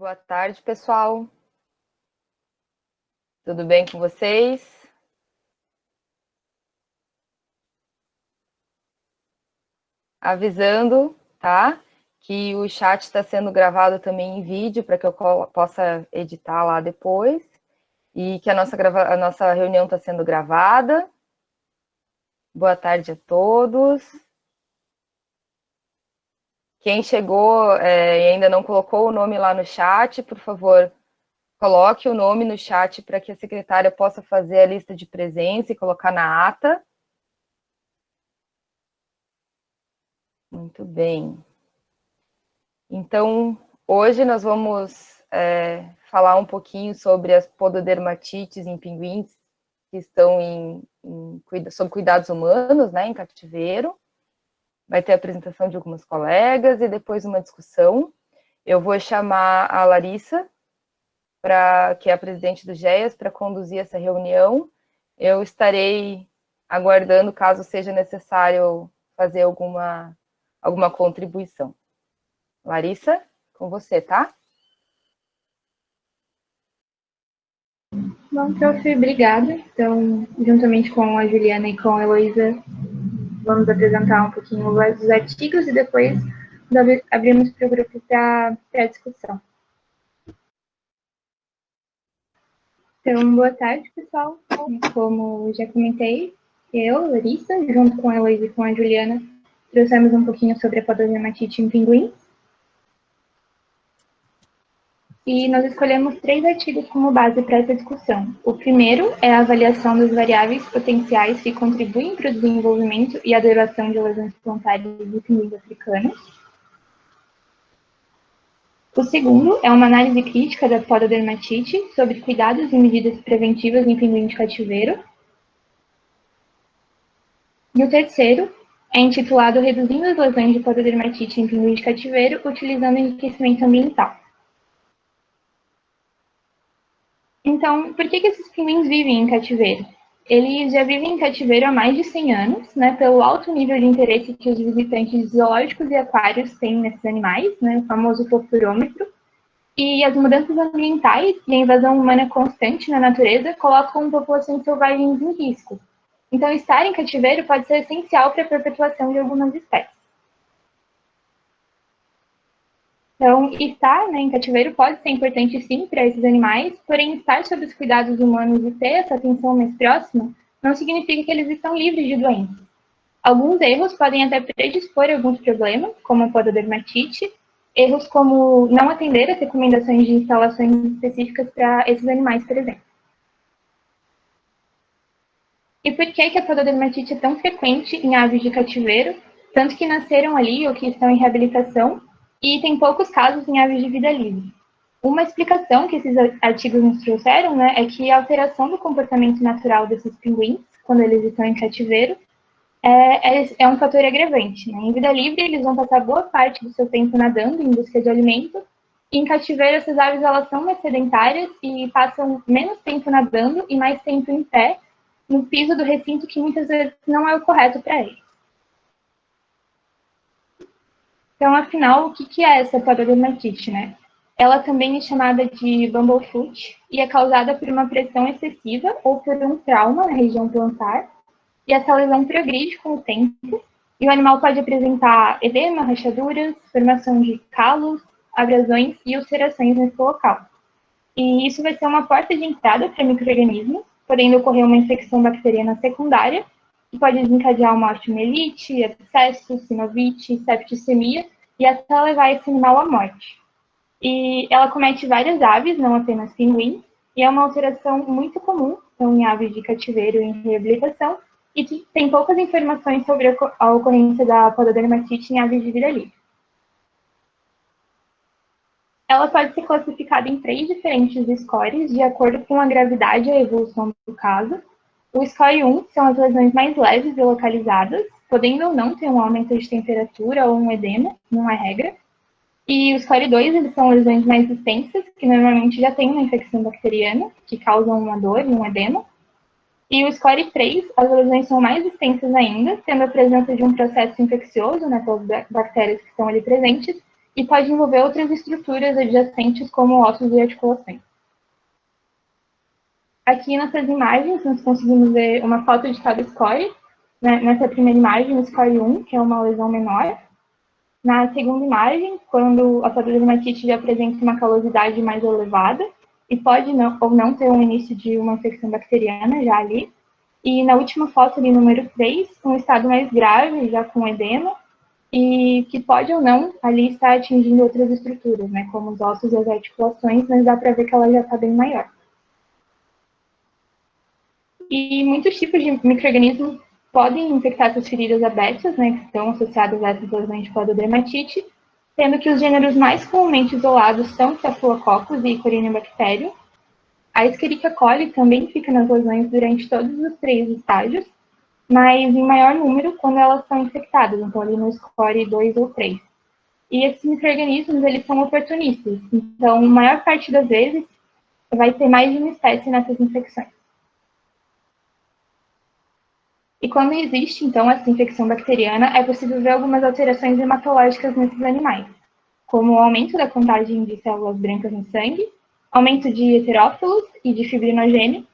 Boa tarde, pessoal. Tudo bem com vocês? Avisando, tá? Que o chat está sendo gravado também em vídeo para que eu possa editar lá depois. E que a nossa reunião está sendo gravada. Boa tarde a todos. Quem chegou e ainda não colocou o nome lá no chat, por favor, coloque o nome no chat para que a secretária possa fazer a lista de presença e colocar na ata. Muito bem. Então, hoje nós vamos falar um pouquinho sobre as pododermatites em pinguins que estão sob cuidados humanos, né, em cativeiro. Vai ter a apresentação de algumas colegas e depois uma discussão. Eu vou chamar a Larissa, que é a presidente do GEAS, para conduzir essa reunião. Eu estarei aguardando, caso seja necessário fazer alguma contribuição. Larissa, com você, tá? Bom, prof, obrigada. Então, juntamente com a Juliana e com a Heloísa, vamos apresentar um pouquinho os artigos e depois abrimos para o grupo para a discussão. Então, boa tarde, pessoal. Como já comentei, eu, Larissa, junto com a Heloísa e com a Juliana, trouxemos um pouquinho sobre a pododermatite em pinguins. E nós escolhemos 3 artigos como base para essa discussão. O primeiro é a avaliação das variáveis potenciais que contribuem para o desenvolvimento e a duração de lesões plantares de pinguins africanos. O segundo é uma análise crítica da pododermatite sobre cuidados e medidas preventivas em pinguim de cativeiro. E o terceiro é intitulado Reduzindo as lesões de pododermatite em pinguim de cativeiro utilizando enriquecimento ambiental. Então, por que esses pinguins vivem em cativeiro? Eles já vivem em cativeiro há mais de 100 anos, né, pelo alto nível de interesse que os visitantes zoológicos e aquários têm nesses animais, né, o famoso fosforômetro, e as mudanças ambientais e a invasão humana constante na natureza colocam populações selvagens em risco. Então, estar em cativeiro pode ser essencial para a perpetuação de algumas espécies. Então, estar em cativeiro pode ser importante sim para esses animais, porém estar sob os cuidados humanos e ter essa atenção mais próxima não significa que eles estão livres de doenças. Alguns erros podem até predispor a alguns problemas, como a pododermatite, erros como não atender as recomendações de instalações específicas para esses animais, por exemplo. E por que a pododermatite é tão frequente em aves de cativeiro, tanto que nasceram ali ou que estão em reabilitação, e tem poucos casos em aves de vida livre? Uma explicação que esses artigos nos trouxeram, né, é que a alteração do comportamento natural desses pinguins, quando eles estão em cativeiro, é um fator agravante. Né? Em vida livre, eles vão passar boa parte do seu tempo nadando em busca de alimento, e em cativeiro, essas aves elas são mais sedentárias e passam menos tempo nadando e mais tempo em pé, no piso do recinto, que muitas vezes não é o correto para eles. Então, afinal, o que é essa pododermatite, né? Ela também é chamada de bumblefoot e é causada por uma pressão excessiva ou por um trauma na região plantar, e essa lesão progride com o tempo, e o animal pode apresentar edema, rachaduras, formação de calos, abrasões e ulcerações nesse local. E isso vai ser uma porta de entrada para micro-organismos, podendo ocorrer uma infecção bacteriana secundária, que pode desencadear uma osteomielite, abscesso, sinovite, septicemia, e até levar esse animal à morte. E ela comete várias aves, não apenas pinguins, e é uma alteração muito comum então, em aves de cativeiro e em reabilitação, e tem poucas informações sobre a ocorrência da pododermatite em aves de vida livre. Ela pode ser classificada em 3 diferentes scores, de acordo com a gravidade e a evolução do caso. O score 1 são as lesões mais leves e localizadas, podendo ou não ter um aumento de temperatura ou um edema, não é regra. E o score 2, eles são lesões mais extensas, que normalmente já têm uma infecção bacteriana, que causam uma dor e um edema. E o score 3, as lesões são mais extensas ainda, tendo a presença de um processo infeccioso, né, pelas bactérias que estão ali presentes, e pode envolver outras estruturas adjacentes, como ossos e articulações. Aqui nessas imagens, nós conseguimos ver uma foto de cada score. Né? Nessa primeira imagem, o score 1, que é uma lesão menor. Na segunda imagem, quando a pseudodermatite já apresenta uma calosidade mais elevada, e pode não, ou não ter um início de uma infecção bacteriana já ali. E na última foto, ali, número 3, um estado mais grave, já com edema, e que pode ou não ali estar atingindo outras estruturas, né, como os ossos e as articulações, mas dá para ver que ela já está bem maior. E muitos tipos de micro-organismos podem infectar essas feridas abertas, né, que estão associadas a essas lesões de pseudodermatite, sendo que os gêneros mais comumente isolados são Staphylococcus e Corynebacterium. A Escherichia coli também fica nas lesões durante todos os 3 estágios, mas em maior número quando elas são infectadas, então ali no score 2 ou 3. E esses micro-organismos, eles são oportunistas, então, a maior parte das vezes, vai ter mais de uma espécie nessas infecções. E quando existe, então, essa infecção bacteriana, é possível ver algumas alterações hematológicas nesses animais, como o aumento da contagem de células brancas no sangue, aumento de heterófilos e de fibrinogênio,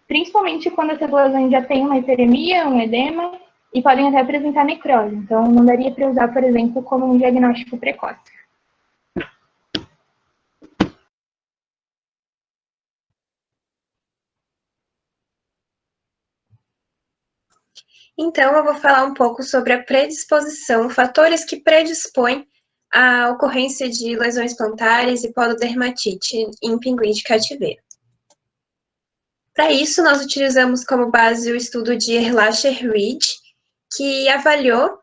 principalmente quando essas lesões já têm uma hiperemia, um edema, e podem até apresentar necrose. Então, não daria para usar, por exemplo, como um diagnóstico precoce. Então, eu vou falar um pouco sobre a predisposição, fatores que predispõem à ocorrência de lesões plantares e pododermatite em pinguins de cativeiro. Para isso, nós utilizamos como base o estudo de Erlacher-Reed, que avaliou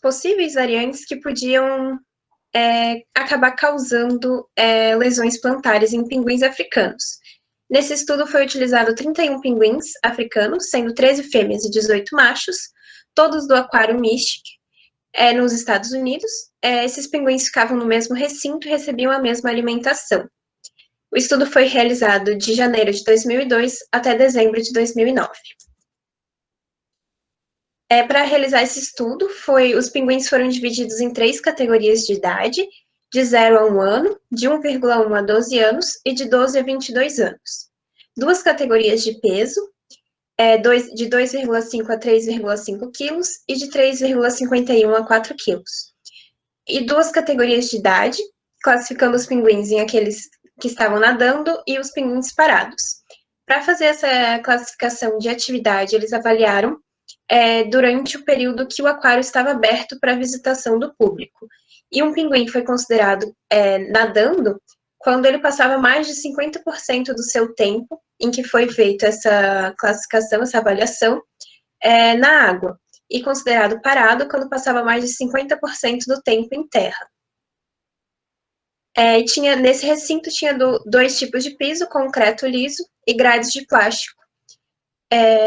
possíveis variantes que podiam acabar causando lesões plantares em pinguins africanos. Nesse estudo foi utilizado 31 pinguins africanos, sendo 13 fêmeas e 18 machos, todos do aquário Mystic, nos Estados Unidos. Esses pinguins ficavam no mesmo recinto e recebiam a mesma alimentação. O estudo foi realizado de janeiro de 2002 até dezembro de 2009. Para realizar esse estudo, os pinguins foram divididos em 3 categorias de idade, de 0 a 1 ano, de 1,1 a 12 anos e de 12 a 22 anos. 2 categorias de peso, de 2,5 a 3,5 quilos e de 3,51 a 4 quilos. E 2 categorias de idade, classificando os pinguins em aqueles que estavam nadando e os pinguins parados. Para fazer essa classificação de atividade, eles avaliaram durante o período que o aquário estava aberto para a visitação do público. E um pinguim foi considerado nadando quando ele passava mais de 50% do seu tempo em que foi feita essa classificação, essa avaliação, na água. E considerado parado quando passava mais de 50% do tempo em terra. Nesse recinto tinha 2 tipos de piso, concreto liso e grades de plástico,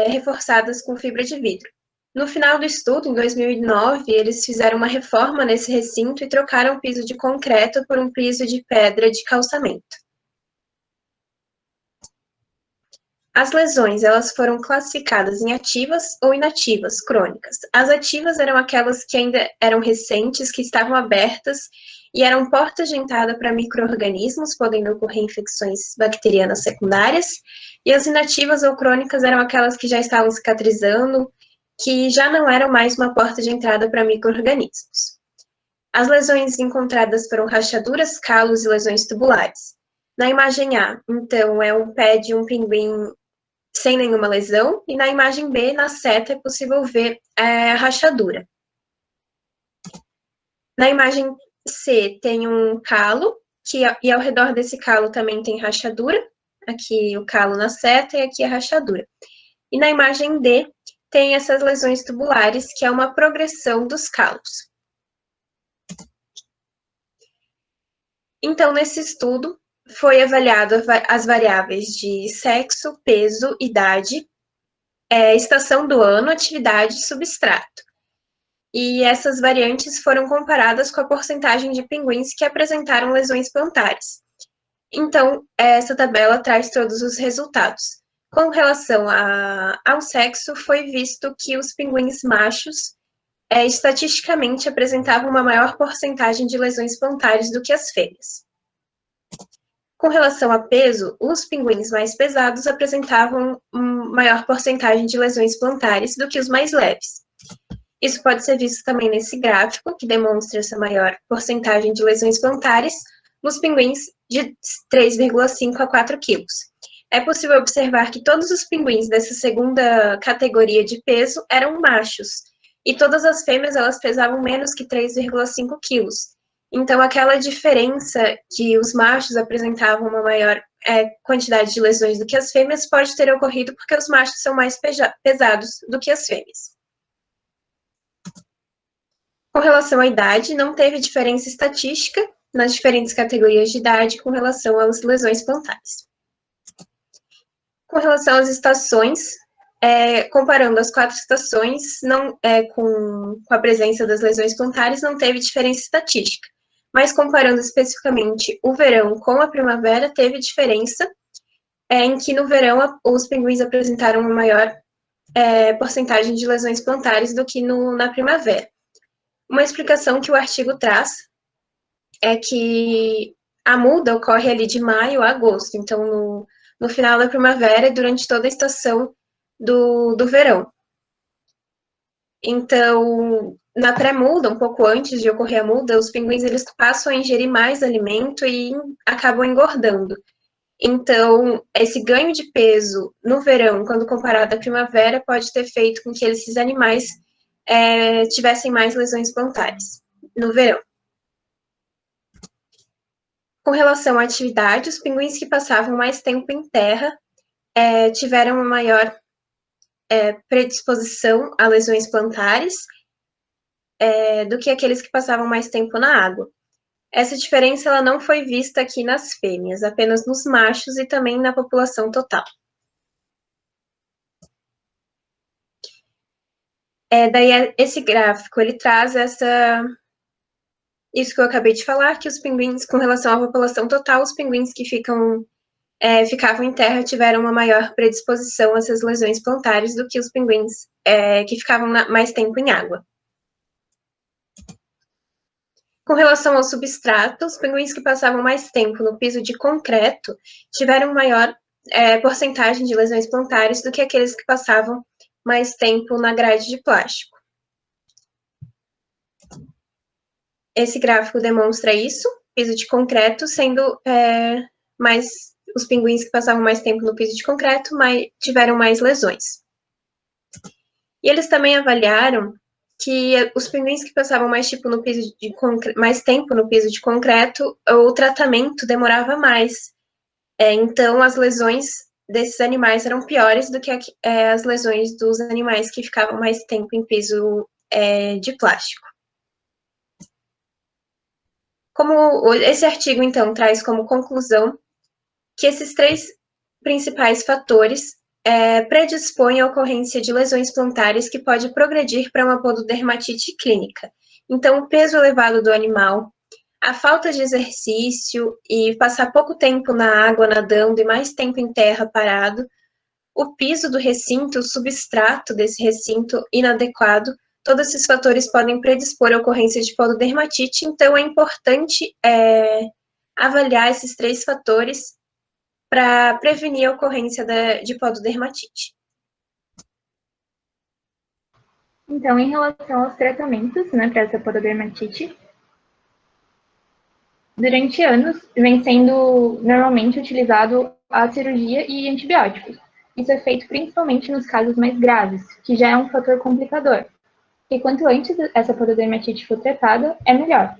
reforçadas com fibra de vidro. No final do estudo, em 2009, eles fizeram uma reforma nesse recinto e trocaram o piso de concreto por um piso de pedra de calçamento. As lesões, elas foram classificadas em ativas ou inativas, crônicas. As ativas eram aquelas que ainda eram recentes, que estavam abertas e eram portas de entrada para micro-organismos, podendo ocorrer infecções bacterianas secundárias. E as inativas ou crônicas eram aquelas que já estavam cicatrizando, que já não eram mais uma porta de entrada para micro-organismos. As lesões encontradas foram rachaduras, calos e lesões tubulares. Na imagem A, então, é um pé de um pinguim sem nenhuma lesão, e na imagem B, na seta, é possível ver a rachadura. Na imagem C, tem um calo, e ao redor desse calo também tem rachadura, aqui o calo na seta e aqui a rachadura. E na imagem D, tem essas lesões tubulares, que é uma progressão dos calos. Então, nesse estudo, foi avaliado as variáveis de sexo, peso, idade, estação do ano, atividade e substrato. E essas variantes foram comparadas com a porcentagem de pinguins que apresentaram lesões plantares. Então, essa tabela traz todos os resultados. Com relação ao sexo, foi visto que os pinguins machos estatisticamente apresentavam uma maior porcentagem de lesões plantares do que as fêmeas. Com relação a peso, os pinguins mais pesados apresentavam maior porcentagem de lesões plantares do que os mais leves. Isso pode ser visto também nesse gráfico, que demonstra essa maior porcentagem de lesões plantares nos pinguins de 3,5 a 4 quilos. É possível observar que todos os pinguins dessa segunda categoria de peso eram machos, e todas as fêmeas elas pesavam menos que 3,5 quilos. Então, aquela diferença que os machos apresentavam uma maior quantidade de lesões do que as fêmeas pode ter ocorrido porque os machos são mais pesados do que as fêmeas. Com relação à idade, não teve diferença estatística nas diferentes categorias de idade com relação às lesões plantares. Com relação às estações, comparando as 4 estações, com a presença das lesões plantares, não teve diferença estatística. Mas comparando especificamente o verão com a primavera, teve diferença, em que no verão os pinguins apresentaram uma maior porcentagem de lesões plantares do que na primavera. Uma explicação que o artigo traz é que a muda ocorre ali de maio a agosto, então no final da primavera e durante toda a estação do verão. Então, na pré-muda, um pouco antes de ocorrer a muda, os pinguins eles passam a ingerir mais alimento e acabam engordando. Então, esse ganho de peso no verão, quando comparado à primavera, pode ter feito com que esses animais tivessem mais lesões plantares no verão. Com relação à atividade, os pinguins que passavam mais tempo em terra tiveram uma maior predisposição a lesões plantares do que aqueles que passavam mais tempo na água. Essa diferença ela não foi vista aqui nas fêmeas, apenas nos machos e também na população total. Daí esse gráfico, ele traz isso que eu acabei de falar, que os pinguins, com relação à população total, os pinguins que ficavam em terra tiveram uma maior predisposição a essas lesões plantares do que os pinguins que ficavam mais tempo em água. Com relação ao substrato, os pinguins que passavam mais tempo no piso de concreto tiveram maior porcentagem de lesões plantares do que aqueles que passavam mais tempo na grade de plástico. Esse gráfico demonstra isso, piso de concreto, sendo os pinguins que passavam mais tempo no piso de concreto tiveram mais lesões. E eles também avaliaram que os pinguins que passavam mais tempo no piso de concreto, o tratamento demorava mais. Então, as lesões desses animais eram piores do que as lesões dos animais que ficavam mais tempo em piso de plástico. Esse artigo, então, traz como conclusão que esses 3 principais fatores predispõem à ocorrência de lesões plantares que pode progredir para uma pododermatite clínica. Então, o peso elevado do animal, a falta de exercício e passar pouco tempo na água nadando e mais tempo em terra parado, o piso do recinto, o substrato desse recinto inadequado, todos esses fatores podem predispor à ocorrência de pododermatite, então é importante avaliar esses 3 fatores para prevenir a ocorrência de pododermatite. Então, em relação aos tratamentos, para essa pododermatite, durante anos vem sendo normalmente utilizado a cirurgia e antibióticos. Isso é feito principalmente nos casos mais graves, que já é um fator complicador. E quanto antes essa pododermatite for tratada, é melhor.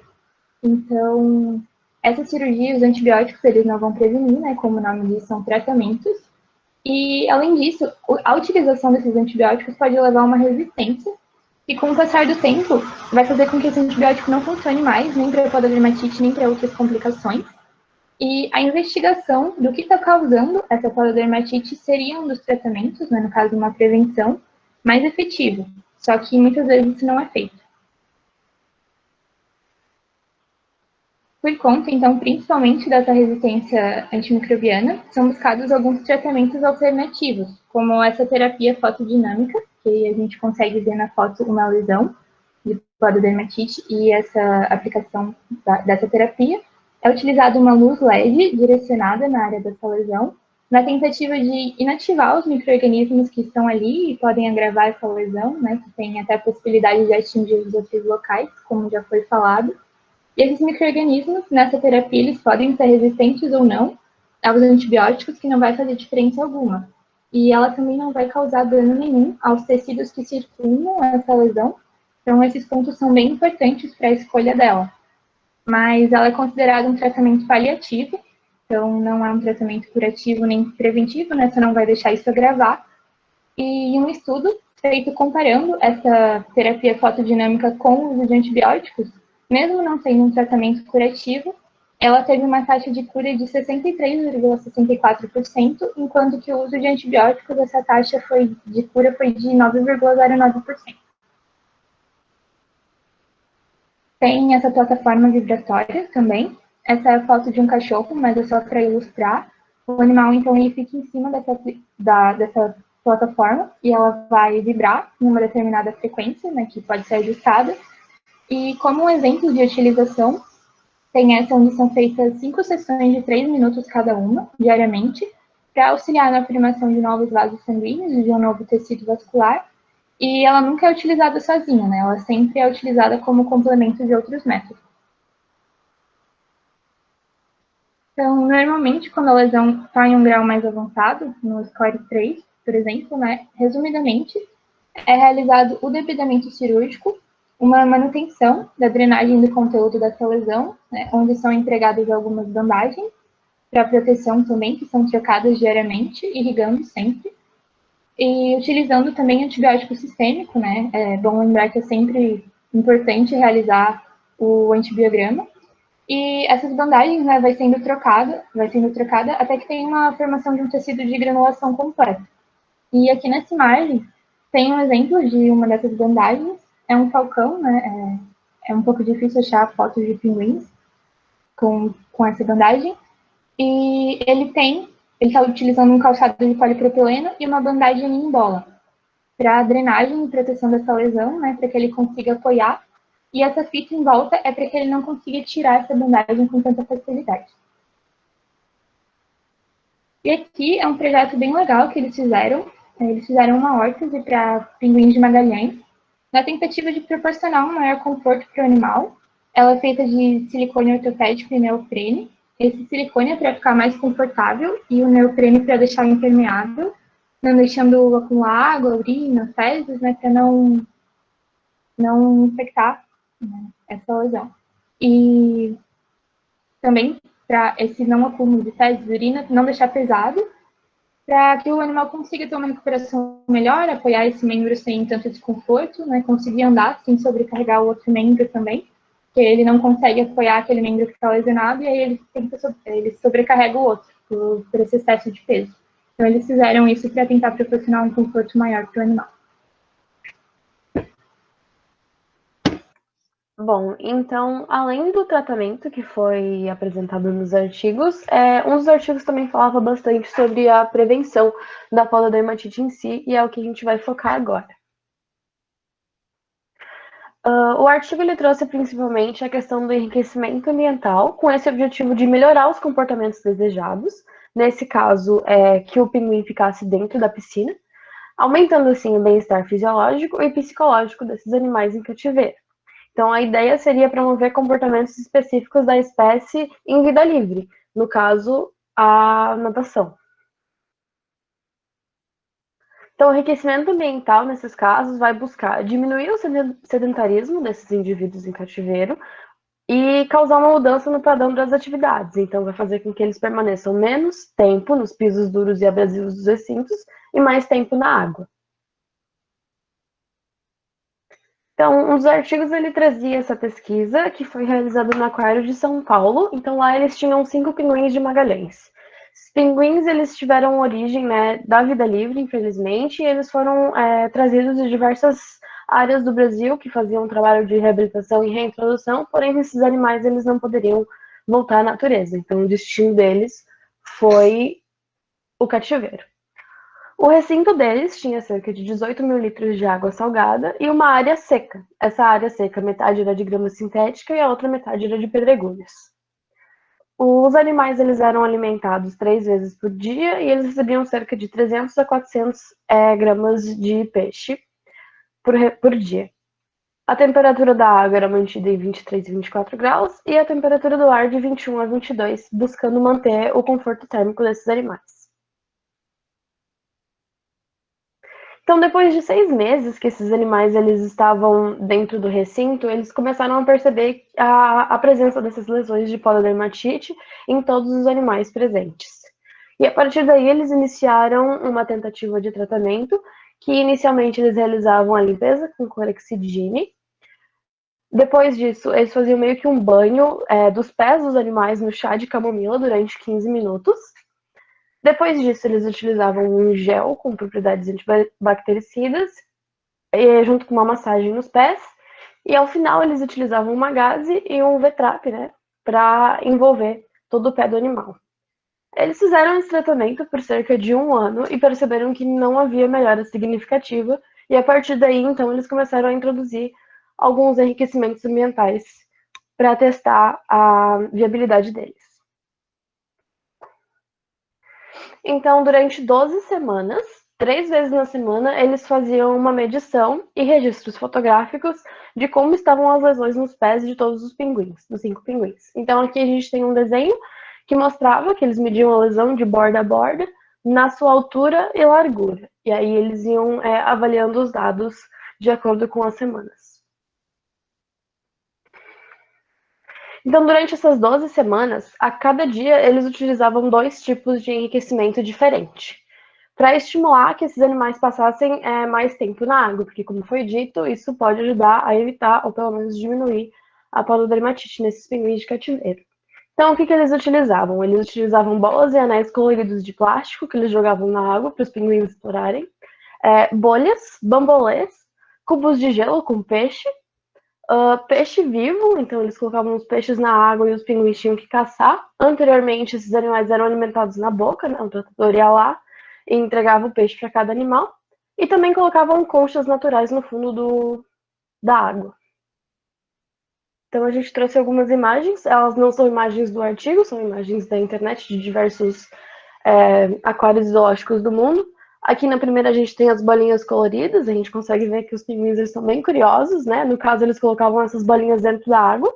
Então, essa cirurgia e os antibióticos, eles não vão prevenir, como o nome diz, são tratamentos. E, além disso, a utilização desses antibióticos pode levar a uma resistência, e com o passar do tempo, vai fazer com que esse antibiótico não funcione mais, nem para a pododermatite, nem para outras complicações. E a investigação do que está causando essa pododermatite seria um dos tratamentos, no caso, uma prevenção, mais efetivo. Só que muitas vezes isso não é feito. Por conta, então, principalmente dessa resistência antimicrobiana, são buscados alguns tratamentos alternativos, como essa terapia fotodinâmica, que a gente consegue ver na foto uma lesão, de pododermatite, e essa aplicação dessa terapia é utilizada uma luz LED direcionada na área dessa lesão, na tentativa de inativar os micro-organismos que estão ali e podem agravar essa lesão, né, que tem até a possibilidade de atingir os outros locais, como já foi falado. E esses micro-organismos, nessa terapia, eles podem ser resistentes ou não aos antibióticos, que não vai fazer diferença alguma. E ela também não vai causar dano nenhum aos tecidos que circundam essa lesão. Então, esses pontos são bem importantes para a escolha dela. Mas ela é considerada um tratamento paliativo, então não é um tratamento curativo nem preventivo, né? Você não vai deixar isso agravar. E um estudo feito comparando essa terapia fotodinâmica com o uso de antibióticos, mesmo não sendo um tratamento curativo, ela teve uma taxa de cura de 63,64%, enquanto que o uso de antibióticos, essa taxa de cura foi de 9,09%. Tem essa plataforma vibratória também. Essa é a foto de um cachorro, mas é só para ilustrar. O animal, então, ele fica em cima dessa plataforma e ela vai vibrar em uma determinada frequência, né, que pode ser ajustada. E como um exemplo de utilização, tem essa onde são feitas 5 sessões de 3 minutos cada uma, diariamente, para auxiliar na formação de novos vasos sanguíneos e de um novo tecido vascular. E ela nunca é utilizada sozinha, né? Ela sempre é utilizada como complemento de outros métodos. Então, normalmente, quando a lesão está em um grau mais avançado, no score 3, por exemplo, né? Resumidamente, é realizado o debridamento cirúrgico, uma manutenção da drenagem do conteúdo dessa lesão, né? Onde são empregadas algumas bandagens para proteção também, que são trocadas diariamente, irrigando sempre. E utilizando também antibiótico sistêmico, né? É bom lembrar que é sempre importante realizar o antibiograma. E essas bandagens, né, vai sendo trocada até que tem uma formação de um tecido de granulação completa. E aqui nessa imagem tem um exemplo de uma dessas bandagens. É um falcão, né? É um pouco difícil achar fotos de pinguins com essa bandagem. E ele está utilizando um calçado de polipropileno e uma bandagem em bola para drenagem e proteção dessa lesão, né, para que ele consiga apoiar. E essa fita em volta é para que ele não consiga tirar essa bandagem com tanta facilidade. E aqui é um projeto bem legal que eles fizeram. Eles fizeram uma órtese para pinguins de Magalhães, na tentativa de proporcionar um maior conforto para o animal. Ela é feita de silicone ortopédico e neoprene. Esse silicone é para ficar mais confortável e o neoprene para deixar impermeável, não deixando acumular água, urina, fezes, né, para não infectar, né, essa lesão. E também para esse não acúmulo de fezes e urina, não deixar pesado, para que o animal consiga ter uma recuperação melhor, apoiar esse membro sem tanto desconforto, né, conseguir andar sem sobrecarregar o outro membro também, porque ele não consegue apoiar aquele membro que está lesionado e aí ele sobrecarrega o outro por esse excesso de peso. Então, eles fizeram isso para tentar proporcionar um conforto maior para o animal. Bom, então, além do tratamento que foi apresentado nos artigos, um dos artigos também falava bastante sobre a prevenção da pododermatite em si, e é o que a gente vai focar agora. O artigo ele trouxe principalmente a questão do enriquecimento ambiental, com esse objetivo de melhorar os comportamentos desejados, nesse caso, que o pinguim ficasse dentro da piscina, aumentando assim o bem-estar fisiológico e psicológico desses animais em cativeiro. Então, a ideia seria promover comportamentos específicos da espécie em vida livre, no caso, a natação. Então, o enriquecimento ambiental, nesses casos, vai buscar diminuir o sedentarismo desses indivíduos em cativeiro e causar uma mudança no padrão das atividades. Então, vai fazer com que eles permaneçam menos tempo nos pisos duros e abrasivos dos recintos e mais tempo na água. Então, um dos artigos ele trazia essa pesquisa que foi realizada no Aquário de São Paulo. Então, lá eles tinham 5 pinguins de Magalhães. Os pinguins eles tiveram origem, né, da vida livre, infelizmente, e eles foram trazidos de diversas áreas do Brasil que faziam um trabalho de reabilitação e reintrodução, porém esses animais eles não poderiam voltar à natureza. Então, o destino deles foi o cativeiro. O recinto deles tinha cerca de 18 mil litros de água salgada e uma área seca. Essa área seca, metade era de grama sintética e a outra metade era de pedregulhos. Os animais eles eram alimentados 3 vezes por dia e eles recebiam cerca de 300 a 400 gramas de peixe por dia. A temperatura da água era mantida em 23 e 24 graus e a temperatura do ar de 21 a 22, buscando manter o conforto térmico desses animais. Então, depois de 6 meses que esses animais eles estavam dentro do recinto, eles começaram a perceber a presença dessas lesões de polidermatite em todos os animais presentes. E a partir daí eles iniciaram uma tentativa de tratamento, que inicialmente eles realizavam a limpeza com clorexidine. Depois disso, eles faziam meio que um banho dos pés dos animais no chá de camomila durante 15 minutos. Depois disso, eles utilizavam um gel com propriedades antibactericidas, junto com uma massagem nos pés. E ao final, eles utilizavam uma gaze e um V-trap, né, para envolver todo o pé do animal. Eles fizeram esse tratamento por cerca de 1 ano e perceberam que não havia melhora significativa. E a partir daí, então, eles começaram a introduzir alguns enriquecimentos ambientais para testar a viabilidade deles. Então, durante 12 semanas, 3 vezes na semana, eles faziam uma medição e registros fotográficos de como estavam as lesões nos pés de todos os pinguins, dos 5 pinguins. Então, aqui a gente tem um desenho que mostrava que eles mediam a lesão de borda a borda, na sua altura e largura. E aí eles iam avaliando os dados de acordo com as semanas. Então, durante essas 12 semanas, a cada dia eles utilizavam 2 tipos de enriquecimento diferente, para estimular que esses animais passassem mais tempo na água, porque, como foi dito, isso pode ajudar a evitar, ou pelo menos diminuir, a polidermatite nesses pinguins de cativeiro. Então, o que eles utilizavam? Eles utilizavam bolas e anéis coloridos de plástico que eles jogavam na água para os pinguins explorarem, bolhas, bambolês, cubos de gelo com peixe, peixe vivo, então eles colocavam os peixes na água e os pinguins tinham que caçar. Anteriormente, esses animais eram alimentados na boca, né? O tratador ia lá e entregava o peixe para cada animal. E também colocavam conchas naturais no fundo da água. Então a gente trouxe algumas imagens, elas não são imagens do artigo, são imagens da internet de diversos aquários zoológicos do mundo. Aqui na primeira a gente tem as bolinhas coloridas, a gente consegue ver que os pinguins eles são bem curiosos, né? No caso, eles colocavam essas bolinhas dentro da água.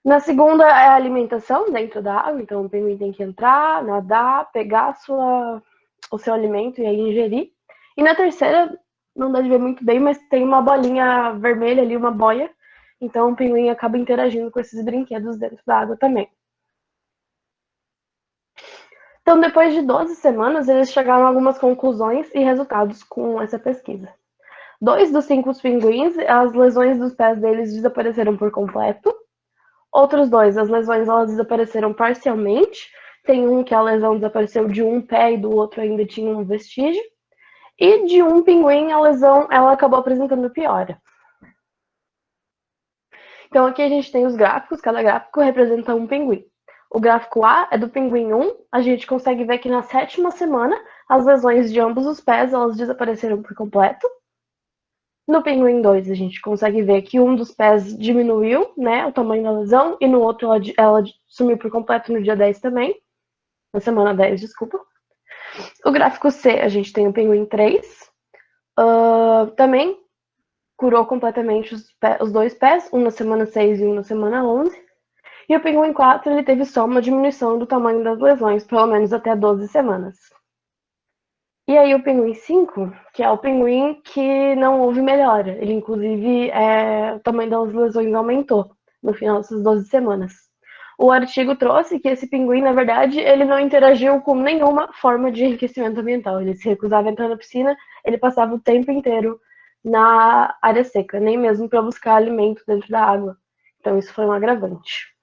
Na segunda é a alimentação dentro da água, então o pinguim tem que entrar, nadar, pegar o seu alimento e aí ingerir. E na terceira, não dá de ver muito bem, mas tem uma bolinha vermelha ali, uma boia, então o pinguim acaba interagindo com esses brinquedos dentro da água também. Então, depois de 12 semanas, eles chegaram a algumas conclusões e resultados com essa pesquisa. 2 dos 5 pinguins, as lesões dos pés deles desapareceram por completo. Outros 2, as lesões elas desapareceram parcialmente. Tem um que a lesão desapareceu de um pé e do outro ainda tinha um vestígio. E de um pinguim, a lesão ela acabou apresentando piora. Então, aqui a gente tem os gráficos, cada gráfico representa um pinguim. O gráfico A é do pinguim 1, a gente consegue ver que na 7ª semana as lesões de ambos os pés elas desapareceram por completo. No pinguim 2 a gente consegue ver que um dos pés diminuiu, né, o tamanho da lesão, e no outro ela sumiu por completo no dia 10 também, na semana 10, desculpa. O gráfico C a gente tem o pinguim 3, também curou completamente os 2 pés, um na semana 6 e um na semana 11. E o pinguim 4, ele teve só uma diminuição do tamanho das lesões, pelo menos até 12 semanas. E aí o pinguim 5, que é o pinguim que não houve melhora. Ele, inclusive, o tamanho das lesões aumentou no final dessas 12 semanas. O artigo trouxe que esse pinguim, na verdade, ele não interagiu com nenhuma forma de enriquecimento ambiental. Ele se recusava a entrar na piscina, ele passava o tempo inteiro na área seca, nem mesmo para buscar alimento dentro da água. Então isso foi um agravante.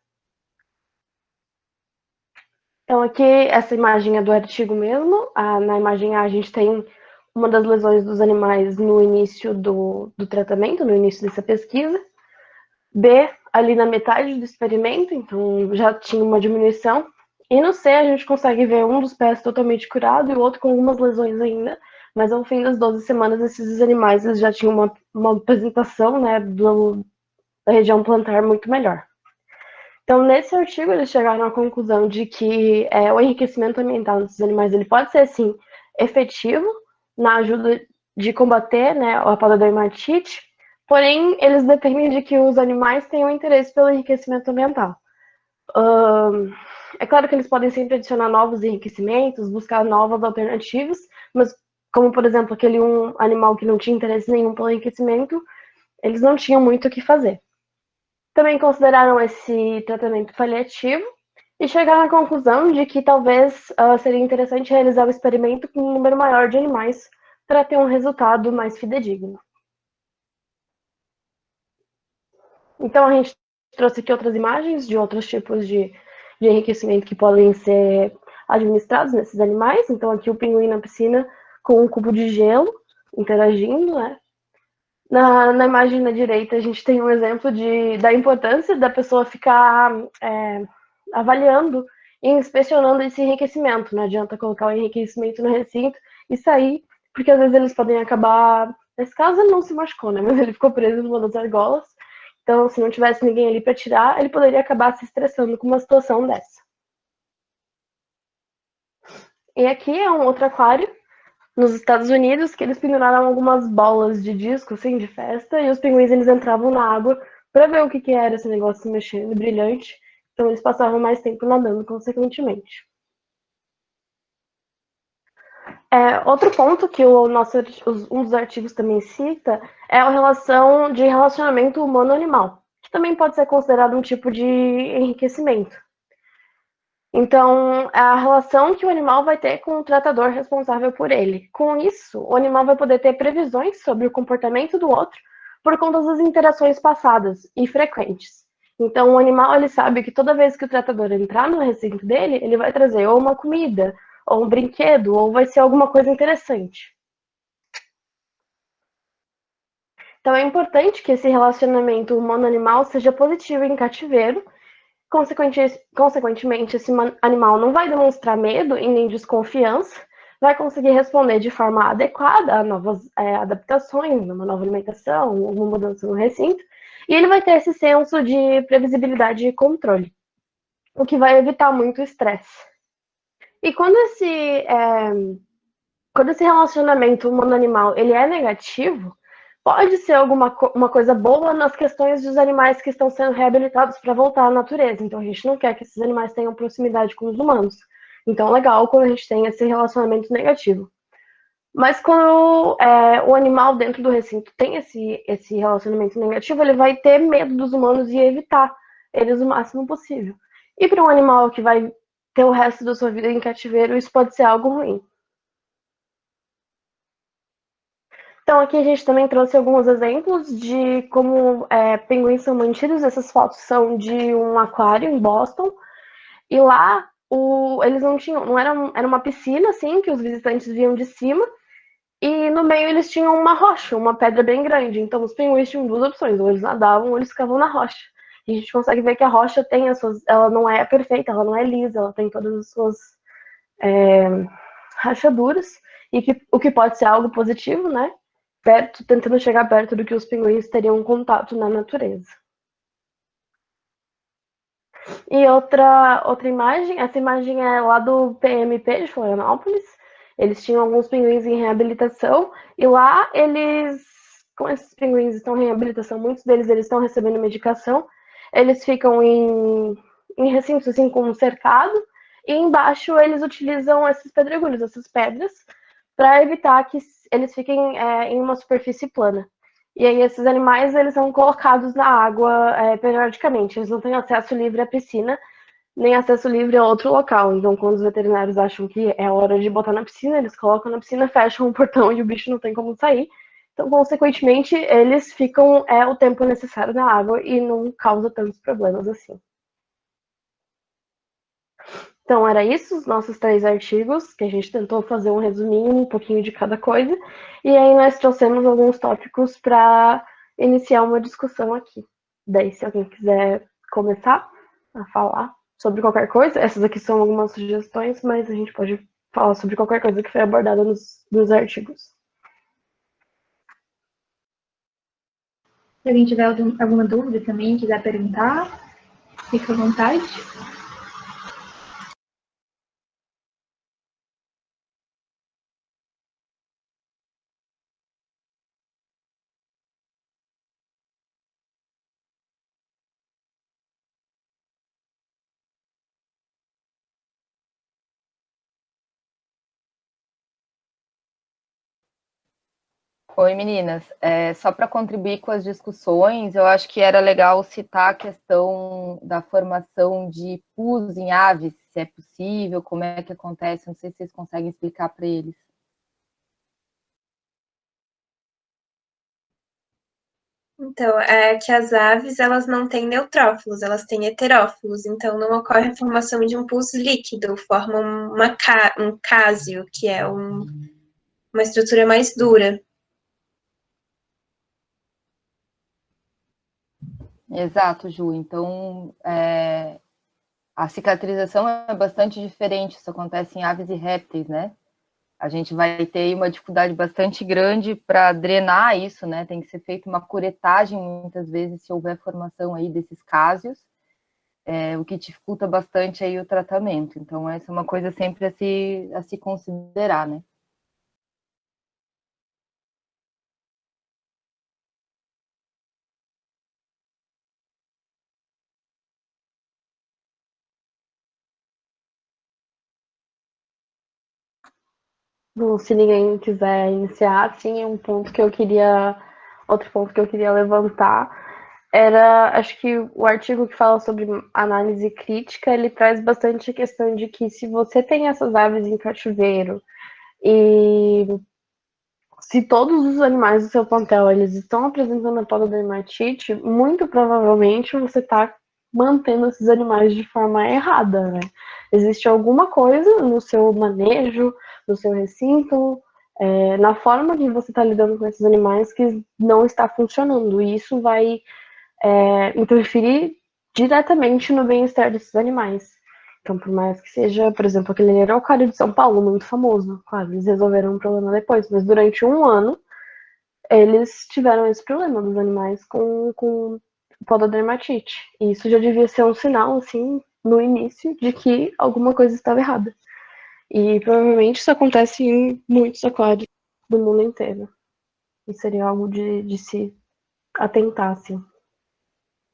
Então, aqui, essa imagem é do artigo mesmo. Na imagem A, a gente tem uma das lesões dos animais no início do tratamento, no início dessa pesquisa. B, ali na metade do experimento, então já tinha uma diminuição. E no C a gente consegue ver um dos pés totalmente curado e o outro com algumas lesões ainda, mas ao fim das 12 semanas esses animais eles já tinham uma apresentação, né, da região plantar muito melhor. Então, nesse artigo, eles chegaram à conclusão de que o enriquecimento ambiental desses animais ele pode ser, sim, efetivo na ajuda de combater, né, a poda da dermatite, porém, eles dependem de que os animais tenham interesse pelo enriquecimento ambiental. É claro que eles podem sempre adicionar novos enriquecimentos, buscar novas alternativas, mas como, por exemplo, aquele animal que não tinha interesse nenhum pelo enriquecimento, eles não tinham muito o que fazer. Também consideraram esse tratamento paliativo e chegaram à conclusão de que talvez seria interessante realizar o experimento com um número maior de animais para ter um resultado mais fidedigno. Então, a gente trouxe aqui outras imagens de outros tipos de enriquecimento que podem ser administrados nesses animais. Então, aqui o pinguim na piscina com um cubo de gelo interagindo, né? Na imagem na direita, a gente tem um exemplo da importância da pessoa ficar avaliando e inspecionando esse enriquecimento. Não adianta colocar o enriquecimento no recinto e sair, porque às vezes eles podem acabar... Nesse caso, ele não se machucou, né? Mas ele ficou preso numa das argolas. Então, se não tivesse ninguém ali para tirar, ele poderia acabar se estressando com uma situação dessa. E aqui é um outro aquário nos Estados Unidos, que eles penduraram algumas bolas de disco, assim, de festa, e os pinguins, eles entravam na água para ver o que era esse negócio se mexendo, brilhante. Então, eles passavam mais tempo nadando, consequentemente. Outro ponto que um dos artigos também cita é a relação de relacionamento humano-animal, que também pode ser considerado um tipo de enriquecimento. Então, é a relação que o animal vai ter com o tratador responsável por ele. Com isso, o animal vai poder ter previsões sobre o comportamento do outro por conta das interações passadas e frequentes. Então, o animal ele sabe que toda vez que o tratador entrar no recinto dele, ele vai trazer ou uma comida, ou um brinquedo, ou vai ser alguma coisa interessante. Então, é importante que esse relacionamento humano-animal seja positivo em cativeiro. Consequentemente, esse animal não vai demonstrar medo e nem desconfiança, vai conseguir responder de forma adequada a novas adaptações, uma nova alimentação, uma mudança no recinto, e ele vai ter esse senso de previsibilidade e controle, o que vai evitar muito estresse. E quando esse relacionamento humano-animal ele é negativo, pode ser uma coisa boa nas questões dos animais que estão sendo reabilitados para voltar à natureza. Então, a gente não quer que esses animais tenham proximidade com os humanos. Então, legal quando a gente tem esse relacionamento negativo. Mas quando o animal dentro do recinto tem esse relacionamento negativo, ele vai ter medo dos humanos e evitar eles o máximo possível. E para um animal que vai ter o resto da sua vida em cativeiro, isso pode ser algo ruim. Então, aqui a gente também trouxe alguns exemplos de como pinguins são mantidos. Essas fotos são de um aquário em Boston. E lá, eles não tinham... Era uma piscina, assim, que os visitantes viam de cima. E no meio eles tinham uma rocha, uma pedra bem grande. Então, os pinguins tinham duas opções. Ou eles nadavam, ou eles ficavam na rocha. E a gente consegue ver que a rocha tem ela não é perfeita, ela não é lisa. Ela tem todas as suas rachaduras. O que pode ser algo positivo, né? Tentando chegar perto do que os pinguins teriam um contato na natureza. E outra imagem, essa imagem é lá do PMP de Florianópolis. Eles tinham alguns pinguins em reabilitação e lá como esses pinguins estão em reabilitação, muitos deles eles estão recebendo medicação. Eles ficam em recintos assim com um cercado e embaixo eles utilizam esses pedregulhos, essas pedras, para evitar que eles fiquem em uma superfície plana. E aí esses animais eles são colocados na água periodicamente. Eles não têm acesso livre à piscina, nem acesso livre a outro local. Então, quando os veterinários acham que é hora de botar na piscina, eles colocam na piscina, fecham o portão e o bicho não tem como sair. Então, consequentemente, eles ficam o tempo necessário na água e não causa tantos problemas assim. Então, era isso, os nossos 3 artigos, que a gente tentou fazer um resuminho, um pouquinho de cada coisa. E aí nós trouxemos alguns tópicos para iniciar uma discussão aqui. Daí, se alguém quiser começar a falar. sobre qualquer coisa. Essas aqui são algumas sugestões, mas a gente pode falar sobre qualquer coisa que foi abordada nos artigos. Se alguém tiver alguma dúvida também, quiser perguntar, fica à vontade. Oi, meninas. Só para contribuir com as discussões, eu acho que era legal citar a questão da formação de pus em aves, se é possível, como é que acontece, não sei se vocês conseguem explicar para eles. Então, é que as aves, elas não têm neutrófilos, elas têm heterófilos, então não ocorre a formação de um pus líquido, formam um cásio, que é uma estrutura mais dura. Exato, Ju. Então, a cicatrização é bastante diferente, isso acontece em aves e répteis, né? A gente vai ter uma dificuldade bastante grande para drenar isso, né? Tem que ser feita uma curetagem, muitas vezes, se houver formação aí desses cásios, o que dificulta bastante aí o tratamento. Então, essa é uma coisa sempre a se considerar, né? Bom, se ninguém quiser iniciar, sim, outro ponto que eu queria levantar era, acho que o artigo que fala sobre análise crítica, ele traz bastante a questão de que se você tem essas aves em cativeiro e se todos os animais do seu plantel eles estão apresentando a pododermatite, muito provavelmente você está mantendo esses animais de forma errada, né? Existe alguma coisa no seu manejo, no seu recinto, na forma que você está lidando com esses animais que não está funcionando. E isso vai interferir diretamente no bem-estar desses animais. Então, por mais que seja, por exemplo, aquele araucário de São Paulo, muito famoso, claro, eles resolveram um problema depois, mas durante um ano eles tiveram esse problema dos animais com pododermatite. E isso já devia ser um sinal, assim, no início, de que alguma coisa estava errada. E provavelmente isso acontece em muitos aquários do mundo inteiro. E seria algo de se atentar, assim.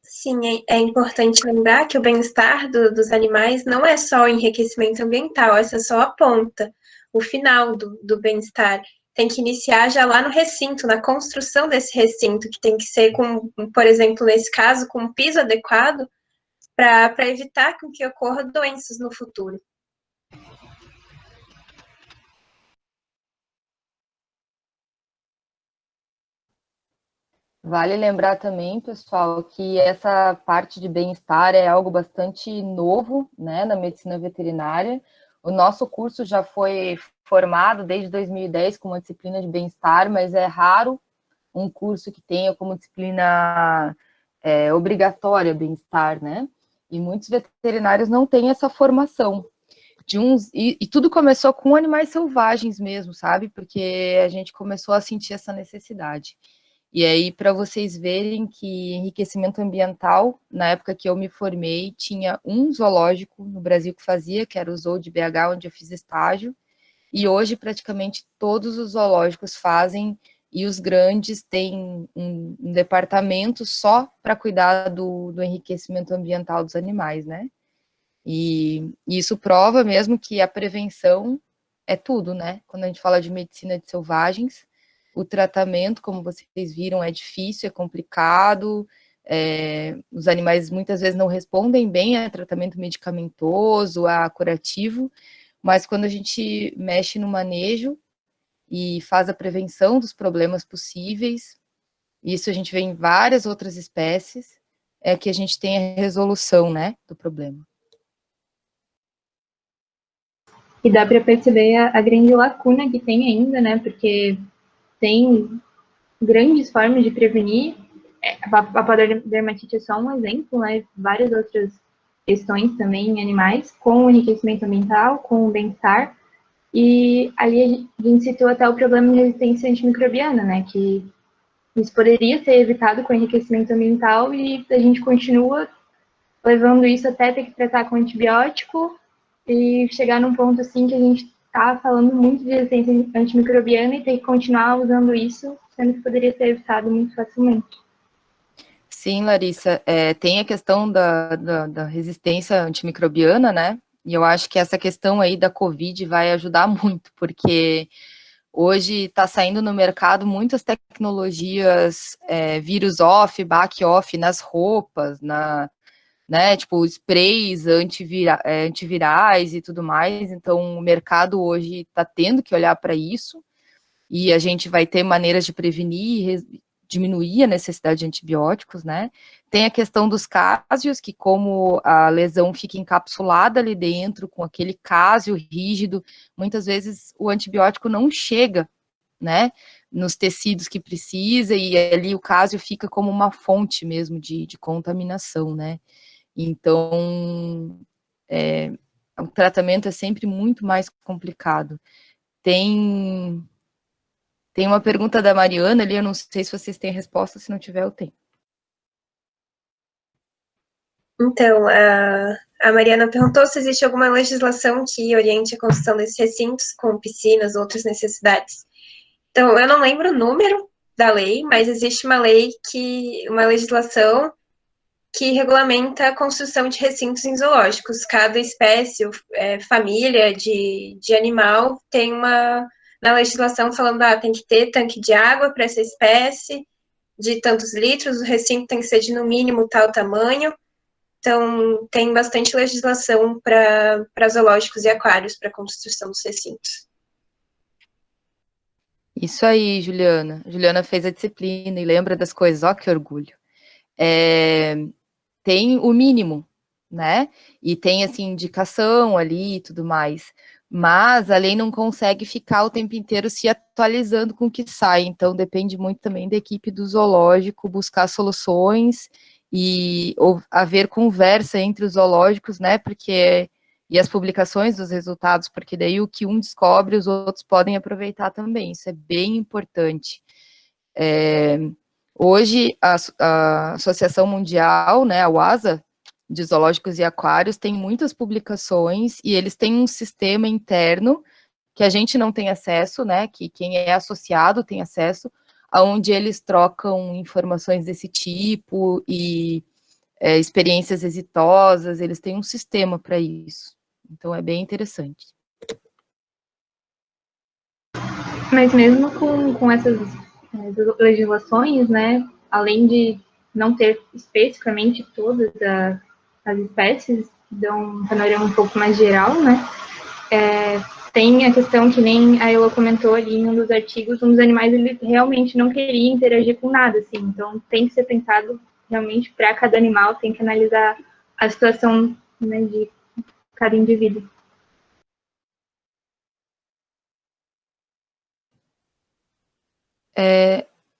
Sim, é importante lembrar que o bem-estar dos animais não é só o enriquecimento ambiental, essa é só a ponta, o final do bem-estar. Tem que iniciar já lá no recinto, na construção desse recinto, que tem que ser com, por exemplo, nesse caso, com um piso adequado para evitar que ocorra doenças no futuro. Vale lembrar também, pessoal, que essa parte de bem-estar é algo bastante novo, né, na medicina veterinária. O nosso curso já foi formado desde 2010 com uma disciplina de bem-estar, mas é raro um curso que tenha como disciplina obrigatória bem-estar, né? E muitos veterinários não têm essa formação. E tudo começou com animais selvagens mesmo, sabe? Porque a gente começou a sentir essa necessidade. E aí, para vocês verem que enriquecimento ambiental, na época que eu me formei, tinha um zoológico no Brasil que fazia, que era o Zoo de BH, onde eu fiz estágio, e hoje praticamente todos os zoológicos fazem, e os grandes têm um departamento só para cuidar do enriquecimento ambiental dos animais, né? E isso prova mesmo que a prevenção é tudo, né? Quando a gente fala de medicina de selvagens, o tratamento, como vocês viram, é difícil, é complicado, os animais muitas vezes não respondem bem a tratamento medicamentoso, a curativo, mas quando a gente mexe no manejo e faz a prevenção dos problemas possíveis, isso a gente vê em várias outras espécies, é que a gente tem a resolução, né, do problema. E dá para perceber a grande lacuna que tem ainda, né? Porque tem grandes formas de prevenir. A pododermatite é só um exemplo, né? Várias outras questões também em animais, com o enriquecimento ambiental, com o bem-estar. E ali a gente citou até o problema de resistência antimicrobiana, né? Que isso poderia ser evitado com o enriquecimento ambiental e a gente continua levando isso até ter que tratar com antibiótico e chegar num ponto assim que a gente está falando muito de resistência antimicrobiana e ter que continuar usando isso, sendo que poderia ser evitado muito facilmente. Sim, Larissa, tem a questão da resistência antimicrobiana, né? E eu acho que essa questão aí da Covid vai ajudar muito, porque hoje está saindo no mercado muitas tecnologias vírus off, back off nas roupas, né? Tipo, sprays antivirais e tudo mais. Então, o mercado hoje está tendo que olhar para isso e a gente vai ter maneiras de prevenir diminuir a necessidade de antibióticos, né? Tem a questão dos cásios, que como a lesão fica encapsulada ali dentro, com aquele cásio rígido, muitas vezes o antibiótico não chega, né, nos tecidos que precisa, e ali o cásio fica como uma fonte mesmo de contaminação, né? Então, o tratamento é sempre muito mais complicado. Tem uma pergunta da Mariana ali, eu não sei se vocês têm resposta, se não tiver, eu tenho. Então, a Mariana perguntou se existe alguma legislação que oriente a construção desses recintos com piscinas, outras necessidades. Então, eu não lembro o número da lei, mas existe uma legislação que regulamenta a construção de recintos em zoológicos. Cada espécie, família de animal tem na legislação falando, tem que ter tanque de água para essa espécie, de tantos litros, o recinto tem que ser de no mínimo tal tamanho. Então, tem bastante legislação para zoológicos e aquários para construção dos recintos. Isso aí, Juliana. Juliana fez a disciplina e lembra das coisas, ó, que orgulho. Tem o mínimo, né? E tem, assim, indicação ali e tudo mais. Mas a lei não consegue ficar o tempo inteiro se atualizando com o que sai. Então, depende muito também da equipe do zoológico buscar soluções e haver conversa entre os zoológicos, né? E as publicações dos resultados, porque daí o que um descobre, os outros podem aproveitar também. Isso é bem importante. Hoje, a Associação Mundial, né, a WASA, de Zoológicos e Aquários, tem muitas publicações e eles têm um sistema interno que a gente não tem acesso, né, que quem é associado tem acesso, onde eles trocam informações desse tipo e experiências exitosas, eles têm um sistema para isso. Então, é bem interessante. Mas mesmo com essas legislações, né, além de não ter especificamente todas as espécies, dão um panorama um pouco mais geral, né, tem a questão que nem a Ela comentou ali em um dos artigos, um dos animais ele realmente não queria interagir com nada, assim, então tem que ser pensado realmente para cada animal, tem que analisar a situação, né, de cada indivíduo.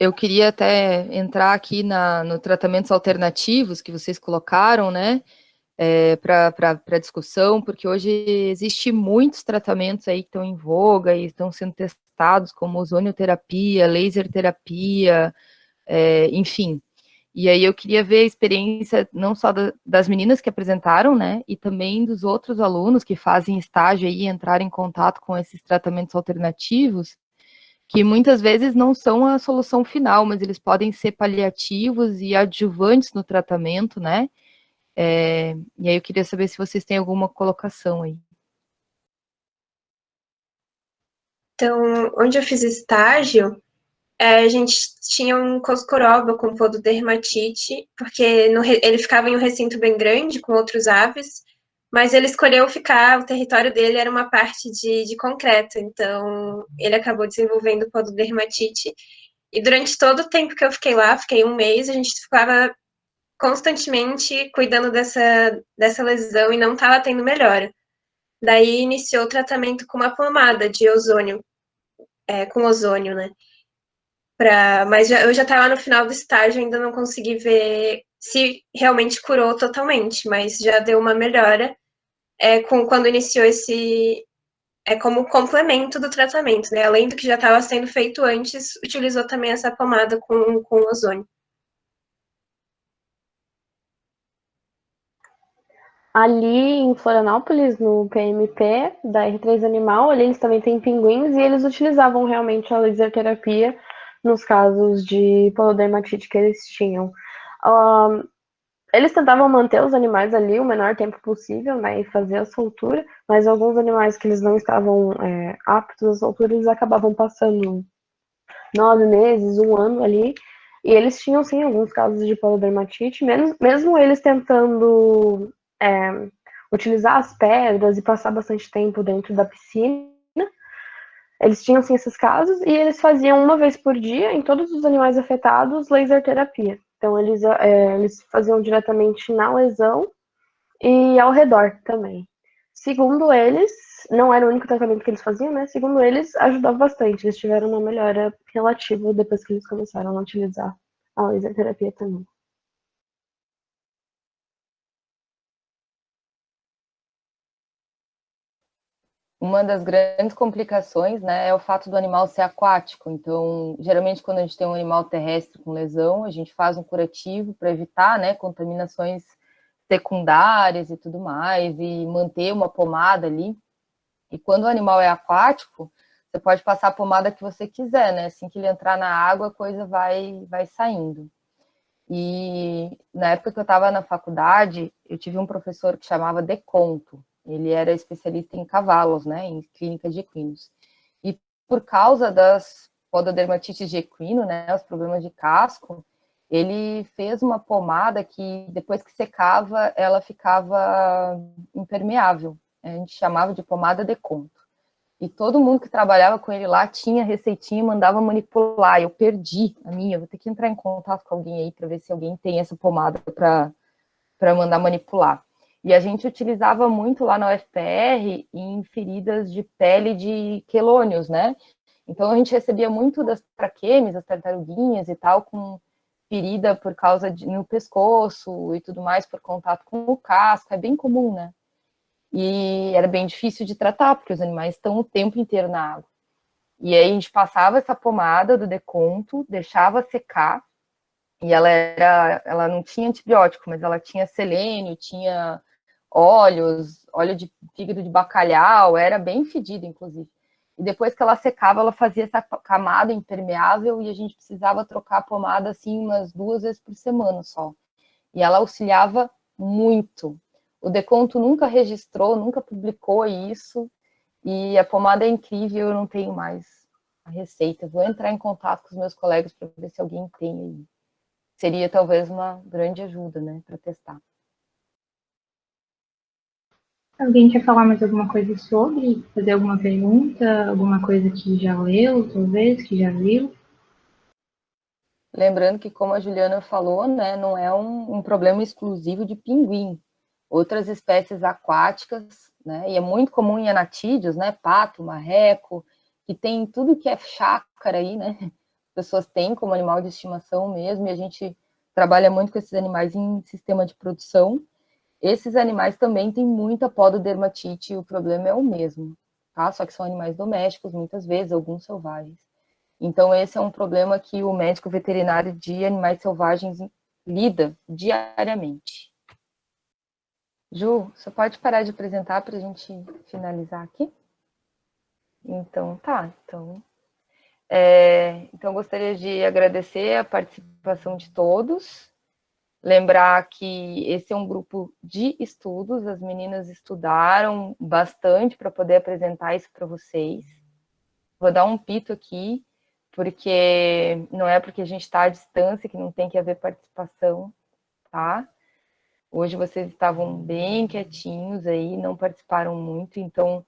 Eu queria até entrar aqui no tratamentos alternativos que vocês colocaram, né, para discussão, porque hoje existe muitos tratamentos aí que estão em voga e estão sendo testados, como ozonioterapia, laser terapia, enfim. E aí eu queria ver a experiência não só das meninas que apresentaram, né, e também dos outros alunos que fazem estágio aí, entrar em contato com esses tratamentos alternativos, que muitas vezes não são a solução final, mas eles podem ser paliativos e adjuvantes no tratamento, né? E aí eu queria saber se vocês têm alguma colocação aí. Então, onde eu fiz estágio, a gente tinha um coscoroba com pododermatite, porque ele ficava em um recinto bem grande com outros aves, mas ele escolheu ficar, o território dele era uma parte de concreto, então ele acabou desenvolvendo pododermatite. E durante todo o tempo que eu fiquei lá, fiquei um mês, a gente ficava constantemente cuidando dessa lesão e não estava tendo melhora. Daí iniciou o tratamento com uma pomada de ozônio, com ozônio, né? Mas eu já estava no final do estágio, ainda não consegui ver se realmente curou totalmente, mas já deu uma melhora quando iniciou como complemento do tratamento, né? Além do que já estava sendo feito antes, utilizou também essa pomada com ozônio. Ali em Florianópolis, no PMP da R3 Animal, ali eles também têm pinguins e eles utilizavam realmente a laser terapia nos casos de polodermatite que eles tinham. Eles tentavam manter os animais ali o menor tempo possível, né, e fazer a soltura, mas alguns animais que eles não estavam aptos à soltura, eles acabavam passando 9 meses, 1 ano ali, e eles tinham, sim, alguns casos de polodermatite, mesmo eles tentando utilizar as pedras e passar bastante tempo dentro da piscina, eles tinham, sim, esses casos, e eles faziam 1 vez por dia, em todos os animais afetados, laser terapia. Então, eles faziam diretamente na lesão e ao redor também. Segundo eles, não era o único tratamento que eles faziam, né? Segundo eles, ajudava bastante. Eles tiveram uma melhora relativa depois que eles começaram a utilizar a laser terapia também. Uma das grandes complicações, né, é o fato do animal ser aquático. Então, geralmente, quando a gente tem um animal terrestre com lesão, a gente faz um curativo para evitar, né, contaminações secundárias e tudo mais, e manter uma pomada ali. E quando o animal é aquático, você pode passar a pomada que você quiser, né? Assim que ele entrar na água, a coisa vai saindo. E na época que eu estava na faculdade, eu tive um professor que chamava Deconto. Ele era especialista em cavalos, né? Em clínica de equinos. E por causa das pododermatites de equino, né? Os problemas de casco, ele fez uma pomada que depois que secava, ela ficava impermeável. A gente chamava de pomada Deconto. E todo mundo que trabalhava com ele lá tinha receitinha e mandava manipular. Eu perdi a minha, vou ter que entrar em contato com alguém aí para ver se alguém tem essa pomada para mandar manipular. E a gente utilizava muito lá na UFPR em feridas de pele de quelônios, né? Então a gente recebia muito das traquemes, as tartaruguinhas e tal, com ferida por causa no pescoço e tudo mais, por contato com o casco, é bem comum, né? E era bem difícil de tratar, porque os animais estão o tempo inteiro na água. E aí a gente passava essa pomada do Deconto, deixava secar, e ela não tinha antibiótico, mas ela tinha selênio, tinha óleo de fígado de bacalhau, era bem fedido, inclusive. E depois que ela secava, ela fazia essa camada impermeável e a gente precisava trocar a pomada assim umas 2 vezes por semana só. E ela auxiliava muito. O Deconto nunca registrou, nunca publicou isso, e a pomada é incrível, eu não tenho mais a receita. Vou entrar em contato com os meus colegas para ver se alguém tem aí. Seria talvez uma grande ajuda, né, para testar. Alguém quer falar mais alguma coisa sobre? Fazer alguma pergunta? Alguma coisa que já leu, talvez, que já viu? Lembrando que, como a Juliana falou, né, não é um problema exclusivo de pinguim. Outras espécies aquáticas, né, e é muito comum em anatídeos, né, pato, marreco, que tem tudo que é chácara aí, né, as pessoas têm como animal de estimação mesmo, e a gente trabalha muito com esses animais em sistema de produção. Esses animais também têm muita pododermatite, e o problema é o mesmo, tá? Só que são animais domésticos, muitas vezes, alguns selvagens. Então, esse é um problema que o médico veterinário de animais selvagens lida diariamente. Ju, você pode parar de apresentar para a gente finalizar aqui? Então, tá. Então, gostaria de agradecer a participação de todos. Lembrar que esse é um grupo de estudos, as meninas estudaram bastante para poder apresentar isso para vocês. Vou dar um pito aqui, porque não é porque a gente está à distância que não tem que haver participação, tá? Hoje vocês estavam bem quietinhos aí, não participaram muito, então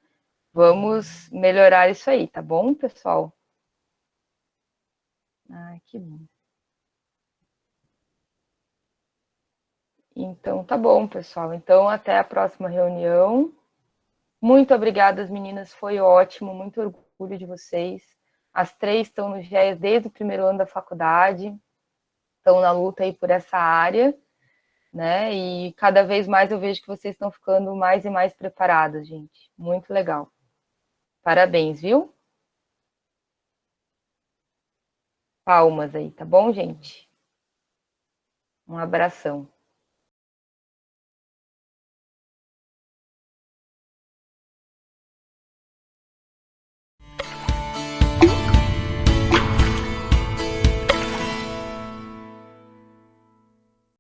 vamos melhorar isso aí, tá bom, pessoal? Ah, que bom. Então, tá bom, pessoal. Então, até a próxima reunião. Muito obrigada, meninas. Foi ótimo. Muito orgulho de vocês. As 3 estão no GES desde o primeiro ano da faculdade, estão na luta aí por essa área, né? E cada vez mais eu vejo que vocês estão ficando mais e mais preparadas, gente. Muito legal. Parabéns, viu? Palmas aí, tá bom, gente? Um abração.